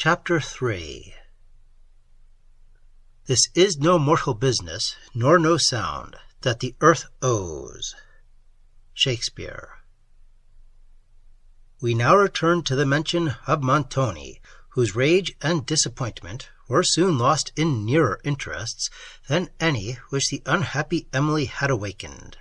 Chapter 3. This is no mortal business, nor no sound, that the earth owes. Shakespeare. We now return to the mention of Montoni, whose rage and disappointment were soon lost in nearer interests than any which the unhappy Emily had awakened.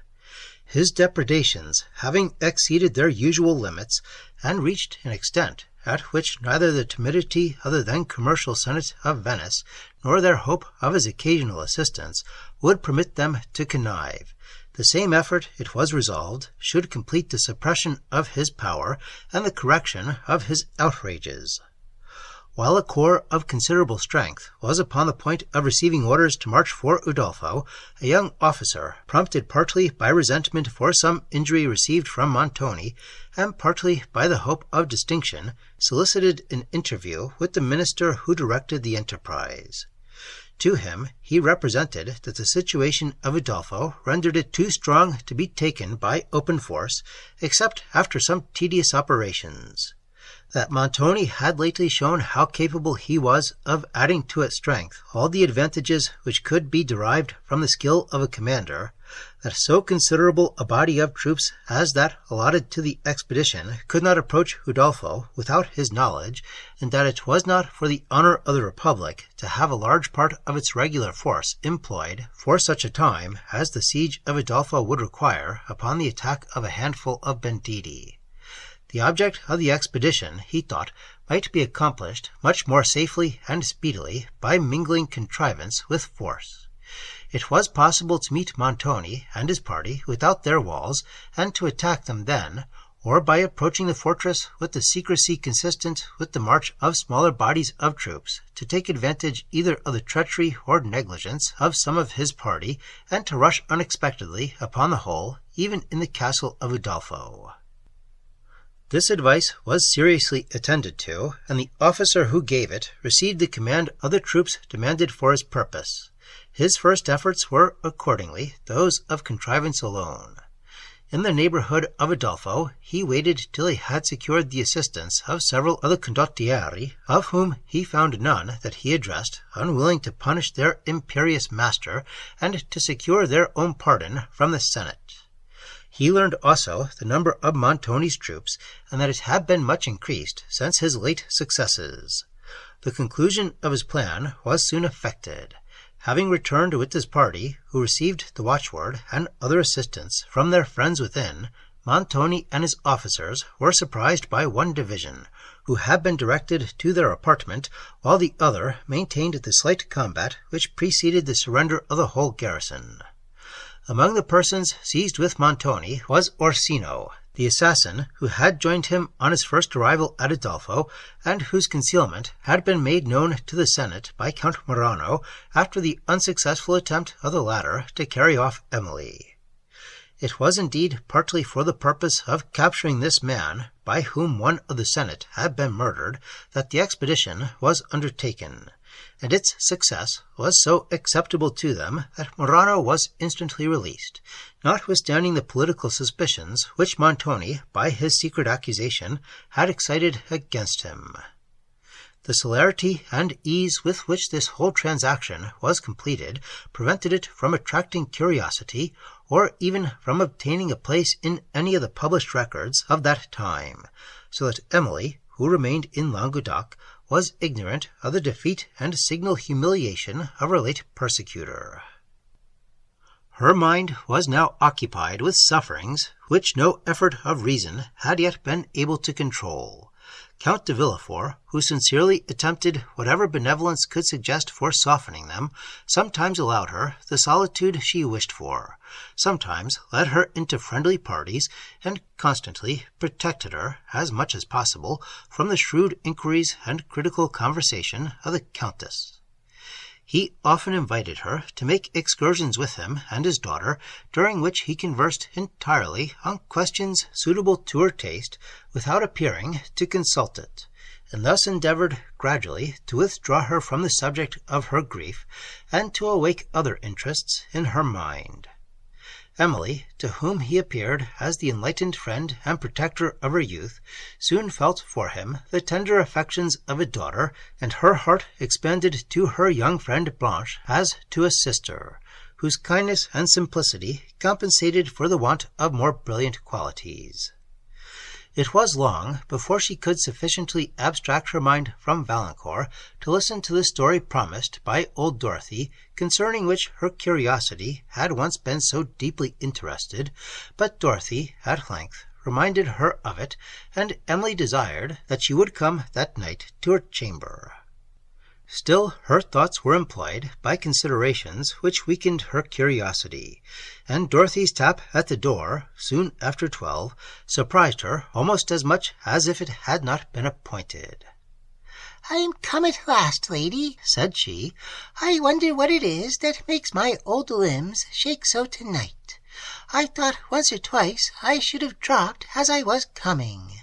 His depredations having exceeded their usual limits, and reached an extent at which neither the timidity of the then commercial Senate of Venice, nor their hope of his occasional assistance, would permit them to connive, the same effort, it was resolved, should complete the suppression of his power and the correction of his outrages. While a corps of considerable strength was upon the point of receiving orders to march for Udolpho, a young officer, prompted partly by resentment for some injury received from Montoni, and partly by the hope of distinction, solicited an interview with the minister who directed the enterprise. To him he represented that the situation of Udolpho rendered it too strong to be taken by open force, except after some tedious operations. That Montoni had lately shown how capable he was of adding to its strength all the advantages which could be derived from the skill of a commander, that so considerable a body of troops as that allotted to the expedition could not approach Udolpho without his knowledge, and that it was not for the honor of the Republic to have a large part of its regular force employed for such a time as the siege of Udolpho would require upon the attack of a handful of banditti. The object of the expedition, he thought, might be accomplished much more safely and speedily by mingling contrivance with force. It was possible to meet Montoni and his party without their walls, and to attack them then, or by approaching the fortress with the secrecy consistent with the march of smaller bodies of troops, to take advantage either of the treachery or negligence of some of his party, and to rush unexpectedly upon the whole, even in the castle of Udolpho. This advice was seriously attended to, and the officer who gave it received the command of the troops demanded for his purpose. His first efforts were, accordingly, those of contrivance alone. In the neighborhood of Udolpho he waited till he had secured the assistance of several of the condottieri, of whom he found none that he addressed, unwilling to punish their imperious master, and to secure their own pardon from the Senate. He learned also the number of Montoni's troops, and that it had been much increased since his late successes. The conclusion of his plan was soon effected. Having returned with his party, who received the watchword and other assistance from their friends within, Montoni and his officers were surprised by one division, who had been directed to their apartment, while the other maintained the slight combat which preceded the surrender of the whole garrison. Among the persons seized with Montoni was Orsino, the assassin who had joined him on his first arrival at Udolpho, and whose concealment had been made known to the Senate by Count Morano after the unsuccessful attempt of the latter to carry off Emily. It was indeed partly for the purpose of capturing this man, by whom one of the Senate had been murdered, that the expedition was undertaken, and its success was so acceptable to them that Morano was instantly released, notwithstanding the political suspicions which Montoni, by his secret accusation, had excited against him. The celerity and ease with which this whole transaction was completed prevented it from attracting curiosity, or even from obtaining a place in any of the published records of that time, so that Emily, who remained in Languedoc, was ignorant of the defeat and signal humiliation of her late persecutor. Her mind was now occupied with sufferings which no effort of reason had yet been able to control. Count de Villefort, who sincerely attempted whatever benevolence could suggest for softening them, sometimes allowed her the solitude she wished for, sometimes led her into friendly parties, and constantly protected her, as much as possible, from the shrewd inquiries and critical conversation of the Countess. He often invited her to make excursions with him and his daughter, during which he conversed entirely on questions suitable to her taste, without appearing to consult it, and thus endeavored gradually to withdraw her from the subject of her grief, and to awake other interests in her mind. Emily, to whom he appeared as the enlightened friend and protector of her youth, soon felt for him the tender affections of a daughter, and her heart expanded to her young friend Blanche as to a sister, whose kindness and simplicity compensated for the want of more brilliant qualities. It was long before she could sufficiently abstract her mind from Valancourt to listen to the story promised by old Dorothy, concerning which her curiosity had once been so deeply interested, but Dorothy at length reminded her of it, and Emily desired that she would come that night to her chamber. Still her thoughts were employed by considerations which weakened her curiosity, and Dorothy's tap at the door, soon after 12, surprised her almost as much as if it had not been appointed. "I am come at last, lady," said she. "I wonder what it is that makes my old limbs shake so tonight. I thought once or twice I should have dropped as I was coming."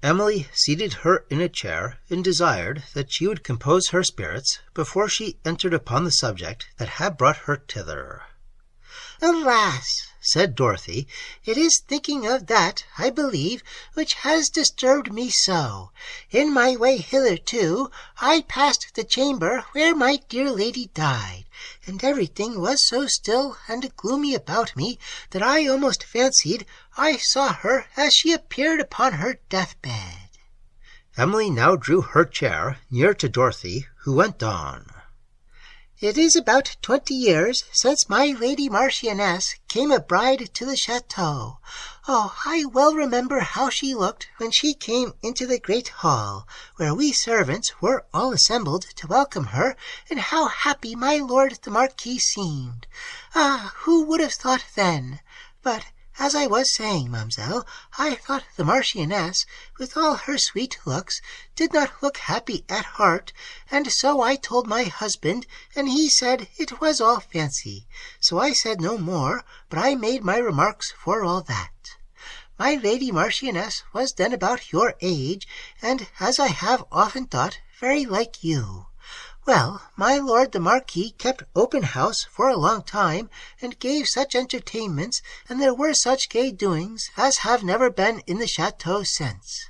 Emily seated her in a chair and desired that she would compose her spirits before she entered upon the subject that had brought her thither. "Alas," said Dorothy, "it is thinking of that, I believe, which has disturbed me so. In my way hitherto, I passed the chamber where my dear lady died, and everything was so still and gloomy about me that I almost fancied I saw her as she appeared upon her deathbed." Emily now drew her chair near to Dorothy, who went on. "It is about 20 years since my Lady Marchioness came a bride to the chateau. Oh, I well remember how she looked when she came into the great hall, where we servants were all assembled to welcome her, and how happy my lord the Marquis seemed. Ah, who would have thought then? But, as I was saying, ma'amselle, I thought the Marchioness, with all her sweet looks, did not look happy at heart, and so I told my husband, and he said it was all fancy. So I said no more, but I made my remarks for all that. My Lady Marchioness was then about your age, and, as I have often thought, very like you. Well, my lord the Marquis kept open house for a long time, and gave such entertainments, and there were such gay doings, as have never been in the chateau since.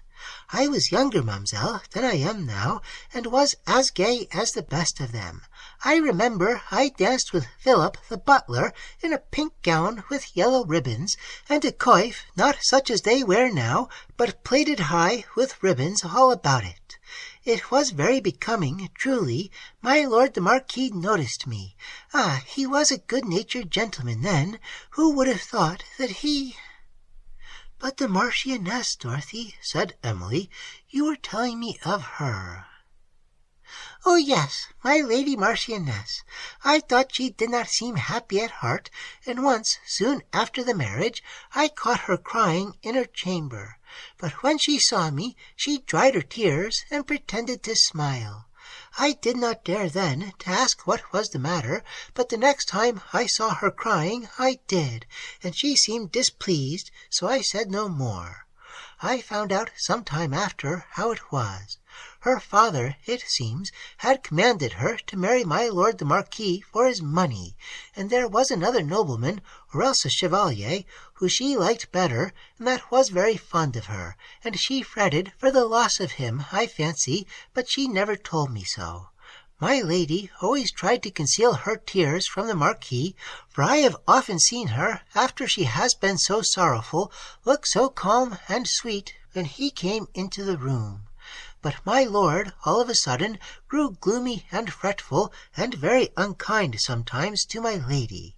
I was younger, ma'amselle, than I am now, and was as gay as the best of them. I remember I danced with Philip the butler in a pink gown with yellow ribbons, and a coif not such as they wear now, but plaited high with ribbons all about it. It was very becoming, truly. My lord the Marquis noticed me. Ah, he was a good-natured gentleman then. Who would have thought that he—" "But the Marchioness, Dorothy," said Emily. "You were telling me of her." "Oh, yes, my Lady Marchioness. I thought she did not seem happy at heart, and once, soon after the marriage, I caught her crying in her chamber. But when she saw me, she dried her tears and pretended to smile. I did not dare then to ask what was the matter, but the next time I saw her crying I did, and she seemed displeased, so I said no more. I found out some time after how it was. Her father, it seems, had commanded her to marry my lord the Marquis for his money, and there was another nobleman, or else a chevalier, who she liked better, and that was very fond of her, and she fretted for the loss of him, I fancy, but she never told me so. My lady always tried to conceal her tears from the Marquis, for I have often seen her, after she has been so sorrowful, look so calm and sweet when he came into the room. But my lord, all of a sudden, grew gloomy and fretful, and very unkind sometimes to my lady.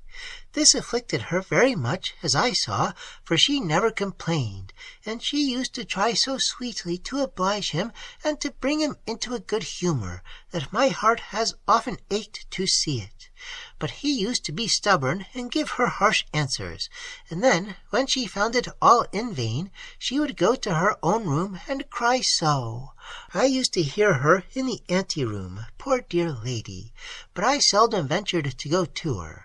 This afflicted her very much, as I saw, for she never complained, and she used to try so sweetly to oblige him and to bring him into a good humour, that my heart has often ached to see it. But he used to be stubborn and give her harsh answers, and then, when she found it all in vain, she would go to her own room and cry so. I used to hear her in the ante-room, poor dear lady, but I seldom ventured to go to her.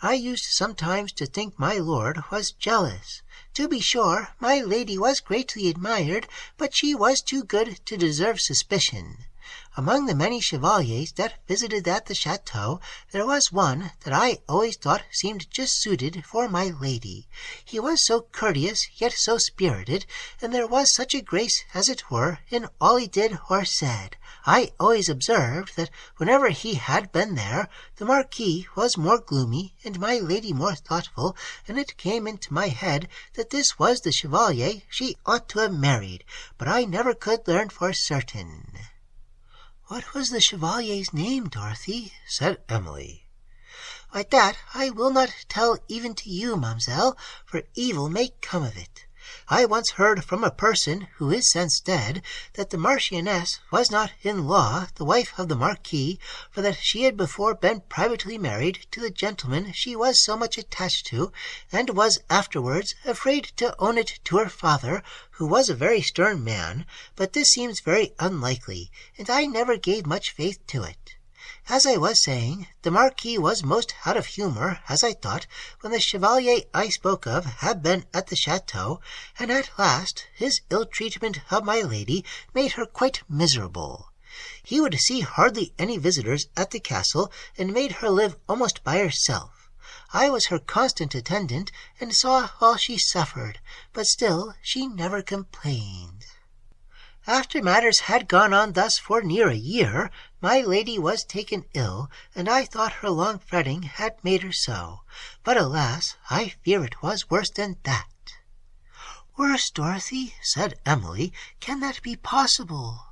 I used sometimes to think my lord was jealous. To be sure, my lady was greatly admired, but she was too good to deserve suspicion. Among the many chevaliers that visited at the chateau, there was one that I always thought seemed just suited for my lady. He was so courteous, yet so spirited, and there was such a grace, as it were, in all he did or said. I always observed that whenever he had been there, the Marquis was more gloomy, and my lady more thoughtful, and it came into my head that this was the chevalier she ought to have married, but I never could learn for certain." "What was the chevalier's name, Dorothy?" said Emily. "Why, that I will not tell even to you, mamselle, for evil may come of it. I once heard from a person who is since dead that the Marchioness was not in law the wife of the Marquis, for that she had before been privately married to the gentleman she was so much attached to, and was afterwards afraid to own it to her father, who was a very stern man, but this seems very unlikely, and I never gave much faith to it. As I was saying, the Marquis was most out of humour, as I thought, when the chevalier I spoke of had been at the chateau, and at last his ill-treatment of my lady made her quite miserable. He would see hardly any visitors at the castle, and made her live almost by herself. I was her constant attendant, and saw all she suffered, but still she never complained. After matters had gone on thus for near a year, my lady was taken ill, and I thought her long fretting had made her so. But alas, I fear it was worse than that." "Worse, Dorothy?" said Emily. "Can that be possible?"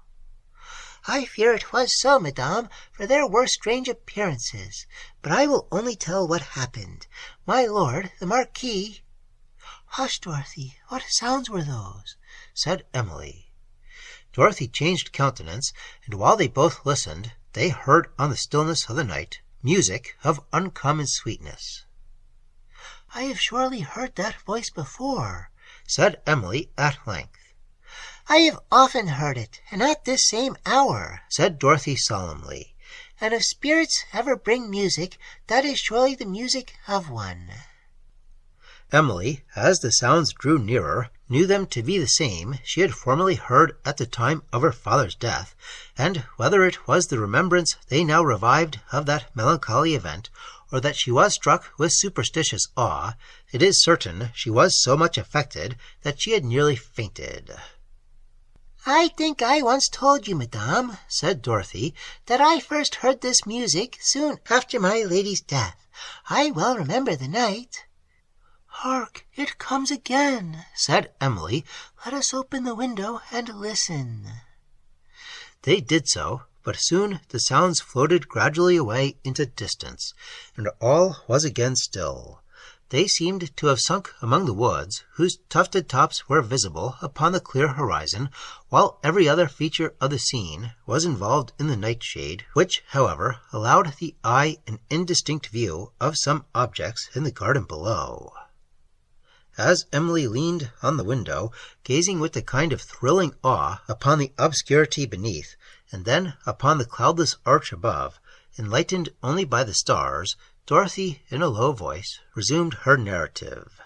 "I fear it was so, madame, for there were strange appearances. But I will only tell what happened. My lord, the Marquis—" "Hush, Dorothy, what sounds were those?" said Emily. Dorothy changed countenance, and while they both listened, they heard on the stillness of the night music of uncommon sweetness. "I have surely heard that voice before," said Emily at length. "I have often heard it, and at this same hour," said Dorothy solemnly. "and if spirits ever bring music, that is surely the music of one." Emily, as the sounds drew nearer, knew them to be the same she had formerly heard at the time of her father's death, and whether it was the remembrance they now revived of that melancholy event, or that she was struck with superstitious awe, it is certain she was so much affected that she had nearly fainted. "I think I once told you, madame," said Dorothy, "that I first heard this music soon after my lady's death. I well remember the night." "Hark, it comes again," said Emily. "Let us open the window and listen." They did so, but soon the sounds floated gradually away into distance, and all was again still. They seemed to have sunk among the woods, whose tufted tops were visible upon the clear horizon, while every other feature of the scene was involved in the nightshade, which, however, allowed the eye an indistinct view of some objects in the garden below. As Emily leaned on the window, gazing with a kind of thrilling awe upon the obscurity beneath, and then upon the cloudless arch above, enlightened only by the stars, Dorothy, in a low voice, resumed her narrative.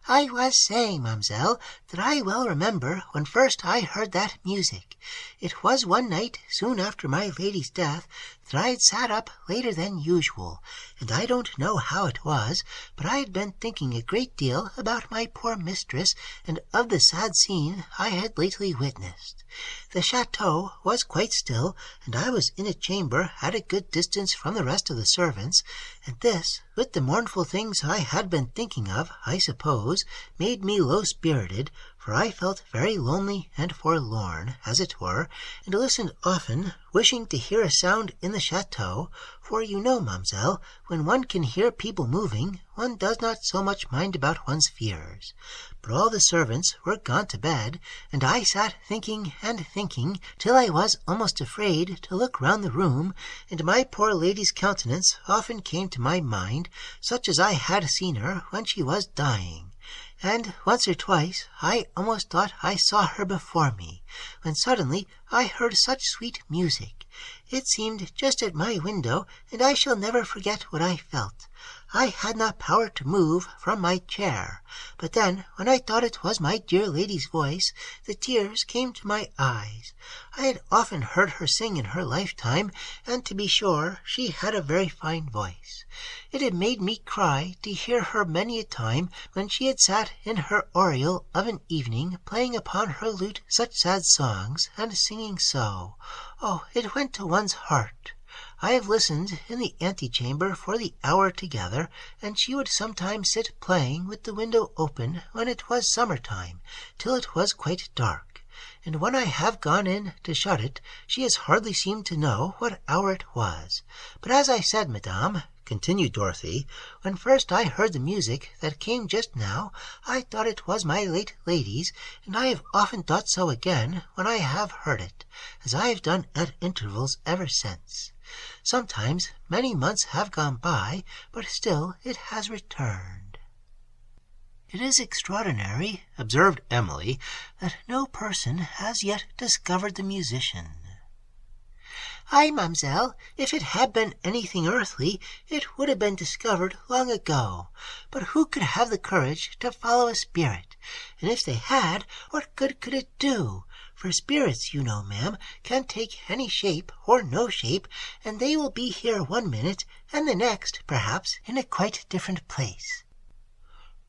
"I was saying, mamselle, that I well remember when first I heard that music. It was one night, soon after my lady's death, that I had sat up later than usual, and I don't know how it was, but I had been thinking a great deal about my poor mistress, and of the sad scene I had lately witnessed. The chateau was quite still, and I was in a chamber at a good distance from the rest of the servants, and this, with the mournful things I had been thinking of, I suppose, made me low-spirited, for I felt very lonely and forlorn, as it were, and listened often, wishing to hear a sound in the chateau, for you know, mamselle, when one can hear people moving, one does not so much mind about one's fears. But all the servants were gone to bed, and I sat thinking and thinking, till I was almost afraid to look round the room, and my poor lady's countenance often came to my mind, such as I had seen her when she was dying. And once or twice I almost thought I saw her before me, when suddenly I heard such sweet music. It seemed just at my window, and I shall never forget what I felt. I had not power to move from my chair, but then, when I thought it was my dear lady's voice, the tears came to my eyes. I had often heard her sing in her lifetime, and to be sure she had a very fine voice. It had made me cry to hear her many a time when she had sat in her oriel of an evening, playing upon her lute such sad songs, and singing so. Oh, it went to one's heart. I have listened in the antechamber for the hour together, and she would sometimes sit playing with the window open when it was summer-time, till it was quite dark. And when I have gone in to shut it, she has hardly seemed to know what hour it was. But as I said, madame, continued Dorothy, when first I heard the music that came just now, I thought it was my late lady's, and I have often thought so again when I have heard it, as I have done at intervals ever since. Sometimes many months have gone by, but still it has returned. It is extraordinary, observed Emily, that no person has yet discovered the musician. Aye, mamselle, if it had been anything earthly, it would have been discovered long ago. But who could have the courage to follow a spirit? And if they had, what good could it do? For spirits, you know, ma'am, can take any shape or no shape, and they will be here one minute, and the next, perhaps, in a quite different place.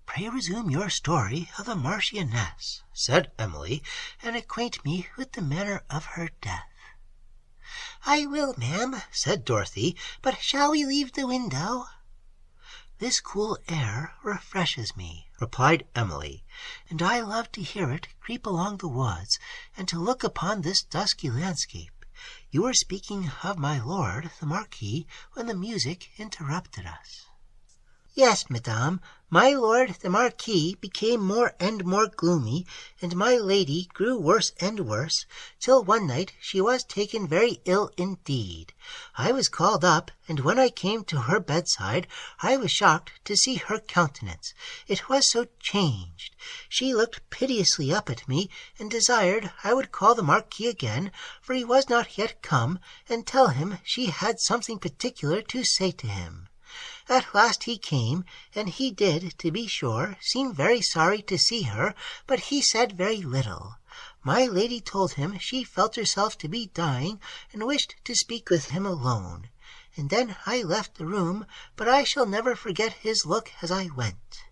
Pray resume your story of the Marchioness, said Emily, and acquaint me with the manner of her death. I will, ma'am, said Dorothy, but shall we leave the window? This cool air refreshes me, replied Emily, and I love to hear it creep along the woods, and to look upon this dusky landscape. You were speaking of my lord, the Marquis, when the music interrupted us. Yes, madame, my lord the Marquis became more and more gloomy, and my lady grew worse and worse, till one night she was taken very ill indeed. I was called up, and when I came to her bedside, I was shocked to see her countenance. It was so changed. She looked piteously up at me, and desired I would call the Marquis again, for he was not yet come, and tell him she had something particular to say to him. At last he came, and he did, to be sure, seem very sorry to see her, but he said very little. My lady told him she felt herself to be dying, and wished to speak with him alone. And then I left the room, but I shall never forget his look as I went.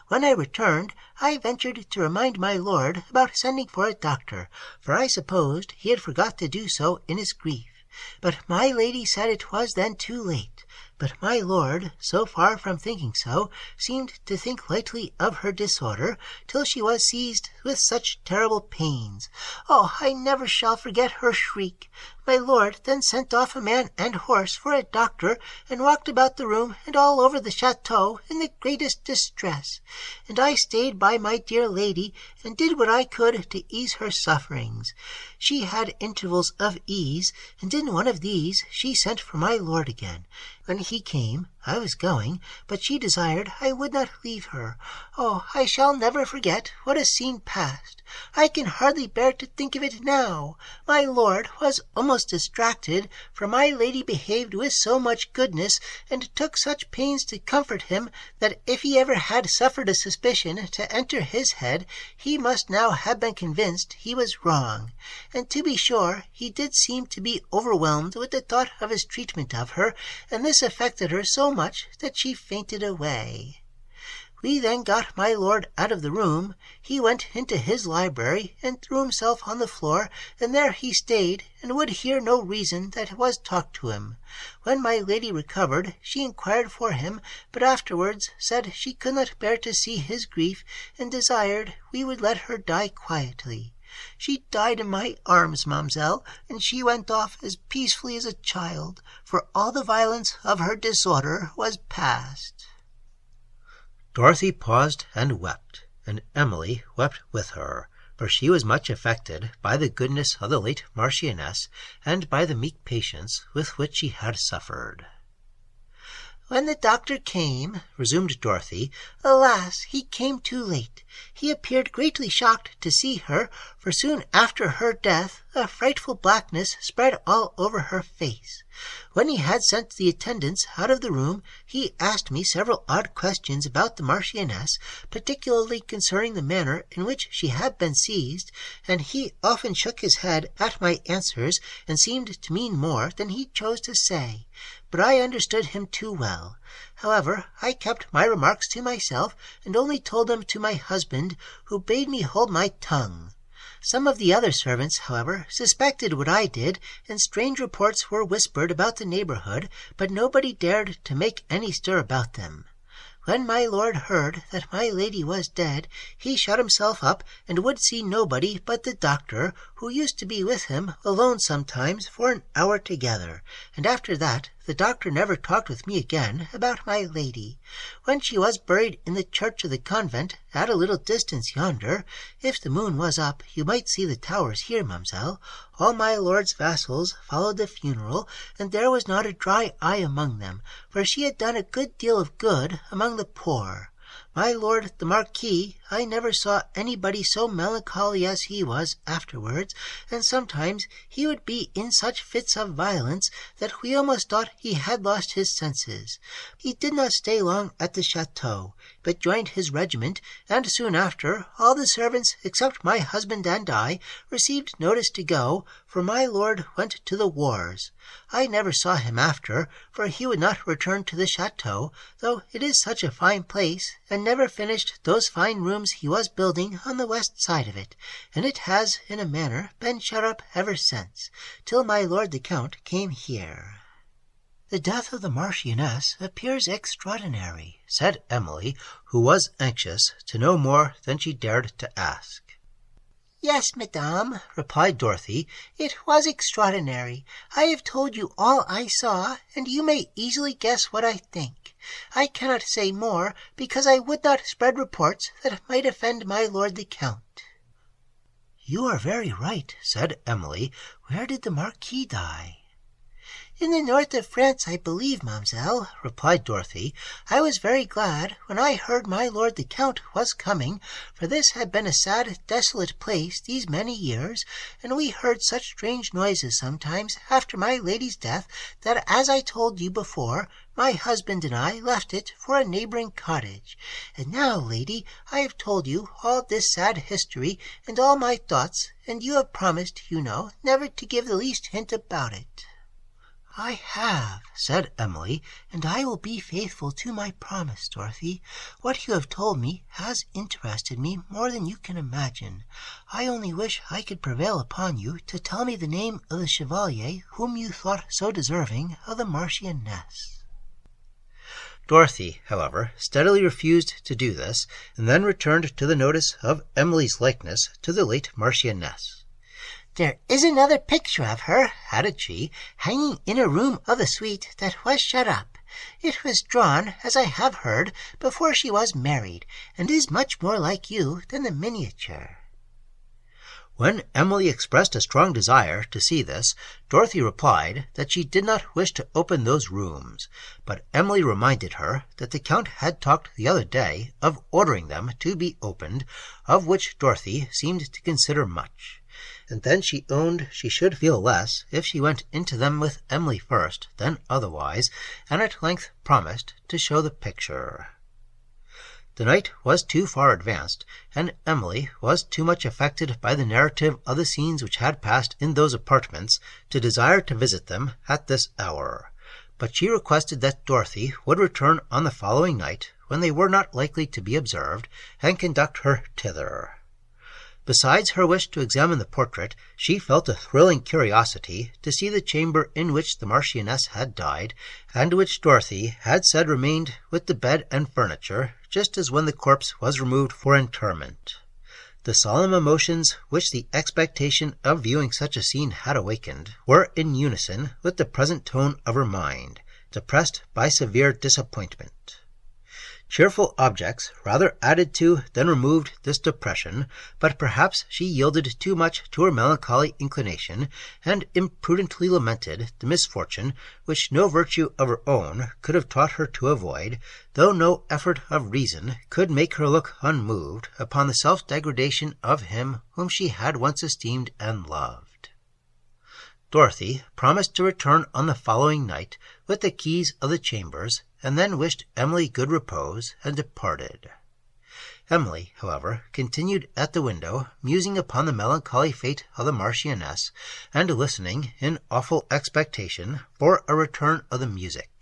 When I returned, I ventured to remind my lord about sending for a doctor, for I supposed he had forgot to do so in his grief. But my lady said it was then too late. But my lord, so far from thinking so, seemed to think lightly of her disorder, till she was seized with such terrible pains. Oh, I never shall forget her shriek. My lord then sent off a man and horse for a doctor, and walked about the room and all over the chateau in the greatest distress. And I stayed by my dear lady, and did what I could to ease her sufferings. She had intervals of ease, and in one of these she sent for my lord again. When he came, I was going, but she desired I would not leave her. Oh, I shall never forget what a scene passed. I can hardly bear to think of it now. My lord was almost distracted, for my lady behaved with so much goodness, and took such pains to comfort him, that if he ever had suffered a suspicion to enter his head, he must now have been convinced he was wrong. And to be sure, he did seem to be overwhelmed with the thought of his treatment of her, and this affected her so much that she fainted away. We then got my lord out of the room. He went into his library and threw himself on the floor, and there he stayed, and would hear no reason that was talked to him. When my lady recovered, she inquired for him, but afterwards said she could not bear to see his grief, and desired we would let her die quietly. She died in my arms, mamselle, and she went off as peacefully as a child, for all the violence of her disorder was past. Dorothy paused and wept, and Emily wept with her, for she was much affected by the goodness of the late Marchioness, and by the meek patience with which she had suffered. When the doctor came, resumed Dorothy, alas, he came too late. He appeared greatly shocked to see her, for soon after her death a frightful blackness spread all over her face. When he had sent the attendants out of the room, he asked me several odd questions about the Marchioness, particularly concerning the manner in which she had been seized, and he often shook his head at my answers and seemed to mean more than he chose to say. But I understood him too well. However, I kept my remarks to myself, and only told them to my husband, who bade me hold my tongue. Some of the other servants, however, suspected what I did, and strange reports were whispered about the neighborhood, but nobody dared to make any stir about them. When my lord heard that my lady was dead, he shut himself up and would see nobody but the doctor, who used to be with him alone sometimes for an hour together, and after that the doctor never talked with me again about my lady. When she was buried in the church of the convent, at a little distance yonder, if the moon was up, you might see the towers here, ma'amselle, all my lord's vassals followed the funeral, and there was not a dry eye among them, for she had done a good deal of good among the poor. My lord the Marquis, I never saw anybody so melancholy as he was afterwards, and sometimes he would be in such fits of violence that we almost thought he had lost his senses. He did not stay long at the chateau, but joined his regiment, and soon after all the servants except my husband and I received notice to go, for my lord went to the wars. I never saw him after, for he would not return to the chateau, though it is such a fine place, and never finished those fine rooms he was building on the west side of it, and it has, in a manner, been shut up ever since, till my lord the Count came here." "The death of the Marchioness appears extraordinary," said Emily, who was anxious to know more than she dared to ask. "Yes, madame," replied Dorothy, "it was extraordinary. I have told you all I saw, and you may easily guess what I think. I cannot say more, because I would not spread reports that might offend my lord the Count." "You are very right," said Emily. "Where did the Marquis die?" "In the north of France, I believe, ma'amselle," replied Dorothy. "I was very glad when I heard my lord the Count was coming, for this had been a sad, desolate place these many years, and we heard such strange noises sometimes after my lady's death that, as I told you before, my husband and I left it for a neighboring cottage. And now, lady, I have told you all this sad history and all my thoughts, and you have promised, you know, never to give the least hint about it." "I have," said Emily, "and I will be faithful to my promise, Dorothy. What you have told me has interested me more than you can imagine. I only wish I could prevail upon you to tell me the name of the chevalier whom you thought so deserving of the Marchioness." Dorothy, however, steadily refused to do this, and then returned to the notice of Emily's likeness to the late Marchioness. "There is another picture of her," added she, "hanging in a room of the suite that was shut up. It was drawn, as I have heard, before she was married, and is much more like you than the miniature." When Emily expressed a strong desire to see this, Dorothy replied that she did not wish to open those rooms, but Emily reminded her that the Count had talked the other day of ordering them to be opened, of which Dorothy seemed to consider much, and then she owned she should feel less if she went into them with Emily first than otherwise, and at length promised to show the picture. The night was too far advanced, and Emily was too much affected by the narrative of the scenes which had passed in those apartments to desire to visit them at this hour, but she requested that Dorothy would return on the following night, when they were not likely to be observed, and conduct her thither. Besides her wish to examine the portrait, she felt a thrilling curiosity to see the chamber in which the Marchioness had died, and which Dorothy had said remained with the bed and furniture, just as when the corpse was removed for interment. The solemn emotions which the expectation of viewing such a scene had awakened were in unison with the present tone of her mind, depressed by severe disappointment. Cheerful objects rather added to than removed this depression, but perhaps she yielded too much to her melancholy inclination, and imprudently lamented the misfortune which no virtue of her own could have taught her to avoid, though no effort of reason could make her look unmoved upon the self-degradation of him whom she had once esteemed and loved. Dorothy promised to return on the following night with the keys of the chambers, and then wished Emily good repose, and departed. Emily, however, continued at the window, musing upon the melancholy fate of the Marchioness, and listening, in awful expectation, for a return of the music.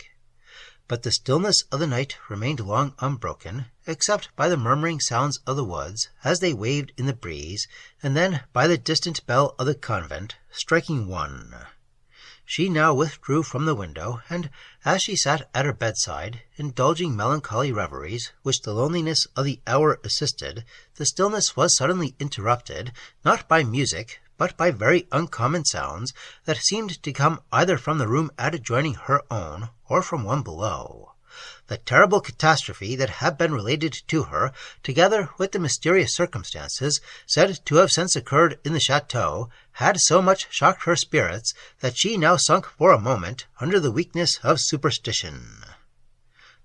But the stillness of the night remained long unbroken, except by the murmuring sounds of the woods as they waved in the breeze, and then by the distant bell of the convent striking 1. She now withdrew from the window, and as she sat at her bedside, indulging melancholy reveries, which the loneliness of the hour assisted, the stillness was suddenly interrupted, not by music, but by very uncommon sounds that seemed to come either from the room adjoining her own, or from one below. The terrible catastrophe that had been related to her, together with the mysterious circumstances said to have since occurred in the chateau, had so much shocked her spirits that she now sunk for a moment under the weakness of superstition.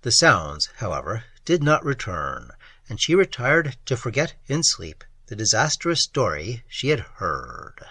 The sounds, however, did not return, and she retired to forget in sleep the disastrous story she had heard.